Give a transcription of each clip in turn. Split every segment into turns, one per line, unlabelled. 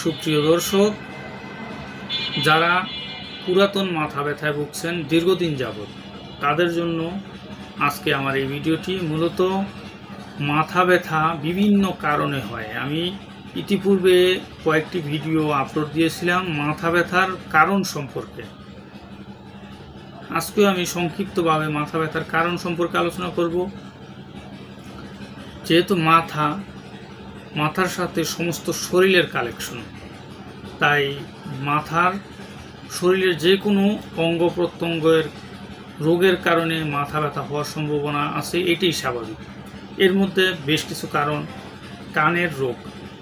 সুপ্রিয় দর্শক, যারা পুরাতন মাথা ব্যথায় ভুগছেন দীর্ঘদিন যাবৎ, তাদের জন্য আজকে আমার এই ভিডিওটি। মূলত মাথা ব্যথা বিভিন্ন কারণে হয়। আমি ইতিপূর্বে কয়েকটি ভিডিও আপলোড দিয়েছিলাম মাথা ব্যথার কারণ সম্পর্কে। আজকেও আমি সংক্ষিপ্তভাবে মাথা ব্যথার কারণ সম্পর্কে আলোচনা করব। যেহেতু মাথার সাথে সমস্ত শরীরের কালেকশন, তাই শরীরের যে কোনো অঙ্গ প্রত্যঙ্গের রোগের কারণে মাথা ব্যথা হওয়ার সম্ভাবনা আছে, এটাই স্বাভাবিক। এর মধ্যে বেশ কিছু কারণ: কানের রোগ,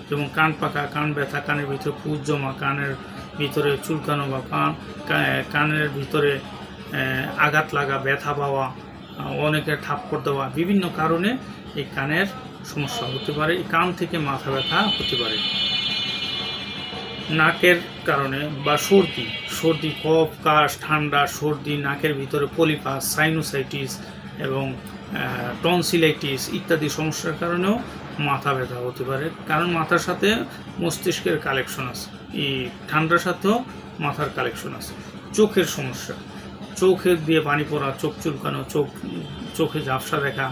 যেমন কান পাকা, কান ব্যথা, কানের ভিতরে পুঁজ জমা, কানের ভিতরে চুলকানো বা কানের ভিতরে আঘাত লাগা, ব্যথা পাওয়া, অনেকের থাপ্পড় দেওয়া, বিভিন্ন কারণে এই কানের সমস্যা হতে পারে। এই কান থেকে মাথা ব্যথা হতে পারে। নাকের কারণে বা সর্দি, কফ, কাশ, ঠান্ডা, সর্দি, নাকের ভিতরে পলিপাস, সাইনোসাইটিস এবং টনসিলাইটিস ইত্যাদি সমস্যার কারণেও মাথা ব্যথা হতে পারে। কারণ মাথার সাথে মস্তিষ্কের কালেকশন আছে, এই ঠান্ডার সাথেও মাথার কালেকশন আছে। চোখের সমস্যা, চোখে দিয়ে পানি পড়া, চোখ চুলকানো, চোখে ঝাপসা দেখা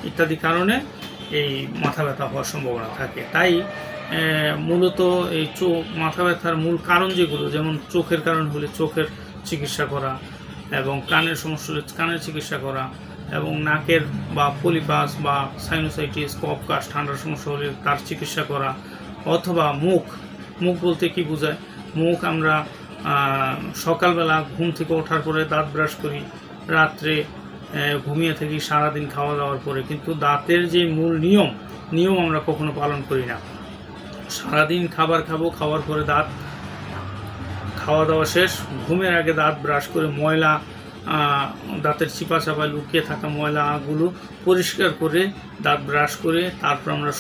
ইত্যাদি কারণে এই মাথা ব্যথা হওয়ার সম্ভাবনা থাকে। তাই মূলত এই মাথা ব্যথার মূল কারণ যেগুলো, যেমন চোখের কারণ হলে চোখের চিকিৎসা করা, এবং কানের সমস্যা হলে কানের চিকিৎসা করা, এবং নাকের বা পলিপাস বা সাইনোসাইটিস, কফ, কাশ, ঠান্ডার সমস্যা হলে তার চিকিৎসা করা, অথবা মুখ বলতে কি বোঝায়? মুখ আমরা সকালবেলা ঘুম থেকে ওঠার পরে দাঁত ব্রাশ করি, রাত্রে ঘুমিয়ে থাকি, সারাদিন খাওয়া দাওয়ার পরে, কিন্তু দাঁতের যে মূল নিয়ম আমরা কখনো পালন করি না। সারাদিন খাবার খাবো, খাওয়ার পরে খাওয়া দাওয়া শেষ, ঘুমের আগে দাঁত ব্রাশ করে দাঁতের চিপা চাপা লুকিয়ে থাকা ময়লাগুলো পরিষ্কার করে দাঁত ব্রাশ করে তারপর আমরা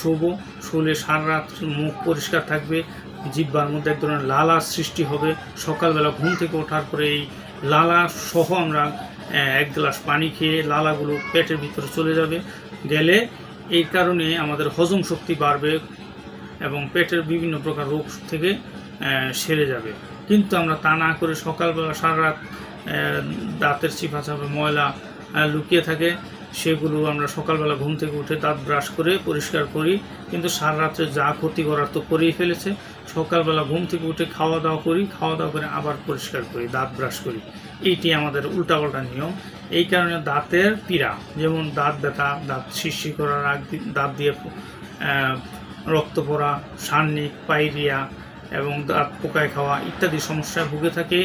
শুলে সারা রাত মুখ পরিষ্কার থাকবে। জিহ্বার মধ্যে এক ধরনের লালা সৃষ্টি হবে। সকালবেলা ঘুম থেকে ওঠার পরে এই লালা সহ আমরা এক গ্লাস পানি খেয়ে লালাগুলো পেটের ভিতরে চলে গেলে এই কারণে আমাদের হজম শক্তি বাড়বে এবং পেটের বিভিন্ন প্রকার রোগ থেকে সেরে যাবে। কিন্তু আমরা তা না করে সকালবেলা সারা রাত দাঁতের চিপা চাপা ময়লা লুকিয়ে থাকে, সেগুলো আমরা সকালবেলা ঘুম থেকে উঠে দাঁত ব্রাশ করে পরিষ্কার করি, কিন্তু সারা রাত্রে যা ক্ষতি করার তো করেই ফেলেছে। সকালবেলা ঘুম থেকে উঠে খাওয়া দাওয়া করে আবার পরিষ্কার করি, দাঁত ব্রাশ করি। এইটি আমাদের উল্টাপাল্টা নিয়ম। এই কারণে দাঁতের পীড়া, যেমন দাঁত ব্যথা, দাঁত শিরশির করা, দাঁত দিয়ে রক্ত পড়া, সান্নিক, পাইরিয়া এবং দাঁত পোকায় খাওয়া ইত্যাদি সমস্যায় ভুগে থাকে।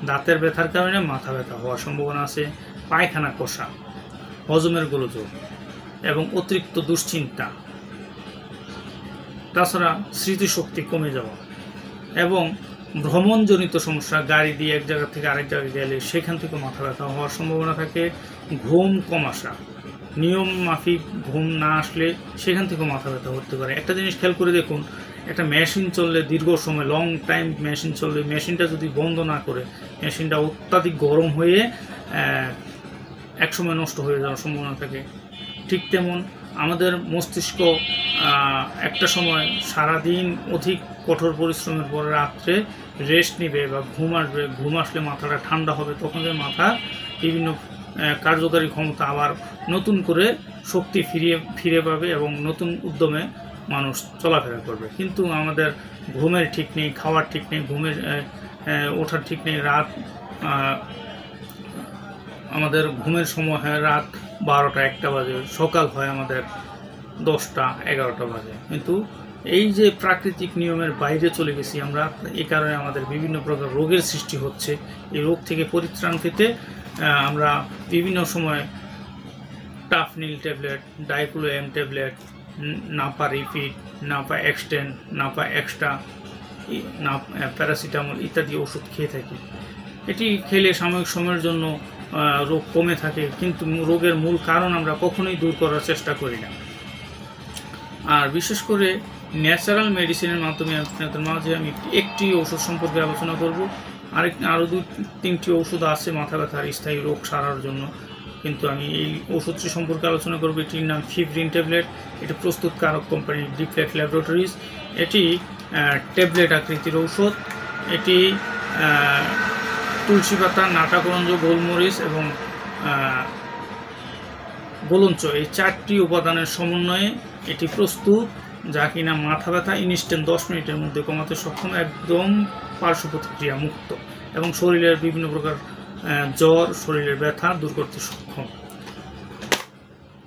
দাঁতের ব্যথার কারণে মাথা ব্যথা হওয়ার সম্ভাবনা আছে। পায়খানা কষা, হজমের গোলযোগ এবং অতিরিক্ত দুশ্চিন্তা, তাছাড়া স্মৃতিশক্তি কমে যাওয়া এবং ভ্রমণজনিত সমস্যা, গাড়ি দিয়ে এক জায়গা থেকে আরেক জায়গায় গেলে সেখান থেকে মাথা ব্যথা হওয়ার সম্ভাবনা থাকে। ঘুম কম আসা, নিয়ম মাফিক ঘুম না আসলে সেখান থেকেও মাথা ব্যথা হতে পারে। একটা জিনিস খেয়াল করে দেখুন, একটা মেশিন চললে দীর্ঘ সময় লং টাইম মেশিন চললে, মেশিনটা যদি বন্ধ না করে মেশিনটা অত্যাধিক গরম হয়ে একসময় নষ্ট হয়ে যাওয়ার সম্ভাবনা থাকে। ঠিক তেমন আমাদের মস্তিষ্ক একটা সময় সারাদিন অধিক কঠোর পরিশ্রমের পর রাত্রে রেস্ট নিবে বা ঘুম আসলে মাথাটা ঠান্ডা হবে, তখন মাথার বিভিন্ন কার্যকারী ক্ষমতা আবার নতুন করে শক্তি ফিরে পাবে এবং নতুন উদ্যমে মানুষ চলাফেরা করবে। কিন্তু আমাদের ঘুমের ঠিক নেই, খাওয়ার ঠিক নেই, ওঠার ঠিক নেই। আমাদের ঘুমের সময় হয় রাত 12টা 1টা বাজে, সকাল হয় আমাদের 10টা 11টা বাজে। কিন্তু এই যে প্রাকৃতিক নিয়মের বাইরে চলে গেছি আমরা, এই কারণে আমাদের বিভিন্ন প্রকার রোগের সৃষ্টি হচ্ছে। এই রোগ থেকে পরিত্রাণ পেতে আমরা বিভিন্ন সময় টাফনিল ট্যাবলেট, ডাইক্লোএম tablet, Napa rapid, Napa extend, Napa extra, paracetamol ইত্যাদি ওষুধ খেয়ে থাকি। এটি খেলে সাময়িক সময়ের জন্য রোগ কমে থাকে, কিন্তু রোগের মূল কারণ আমরা কখনোই দূর করার চেষ্টা করি না। আর বিশেষ করে ন্যাচারাল মেডিসিনের মাধ্যমে আপনাদের মাঝে আমি একটি ওষুধ সম্পর্কে আলোচনা করব। আরও 2-3টি ওষুধ আছে মাথা ব্যথার স্থায়ী রোগ সারার জন্য। কিন্তু আমি এই ওষুধটি সম্পর্কে আলোচনা করব। এটির নাম ফিভরিন ট্যাবলেট। এটি প্রস্তুতকারক কোম্পানি ডিপ্লেট ল্যাবরেটরিজ। এটি ট্যাবলেট আকৃতির ঔষধ। এটি তুলসী পাতা, নাটাকরঞ্জ, গোলমরিচ এবং গোলঞ্চ এই 4টি উপাদানের সমন্বয়ে এটি প্রস্তুত, যা কিনা মাথা ব্যথা ইনস্ট্যান্ট 10 মিনিটের মধ্যে কমাতে সক্ষম, একদম পার্শ্ব প্রতিক্রিয়া মুক্ত এবং শরীরের বিভিন্ন প্রকার জ্বর, শরীরের ব্যথা দূর করতে সক্ষম।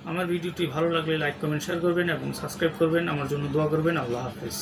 আমার ভিডিওটি ভালো লাগলে লাইক, কমেন্ট, শেয়ার করবেন এবং সাবস্ক্রাইব করবেন। আমার জন্য দোয়া করবেন। আল্লাহ হাফেজ।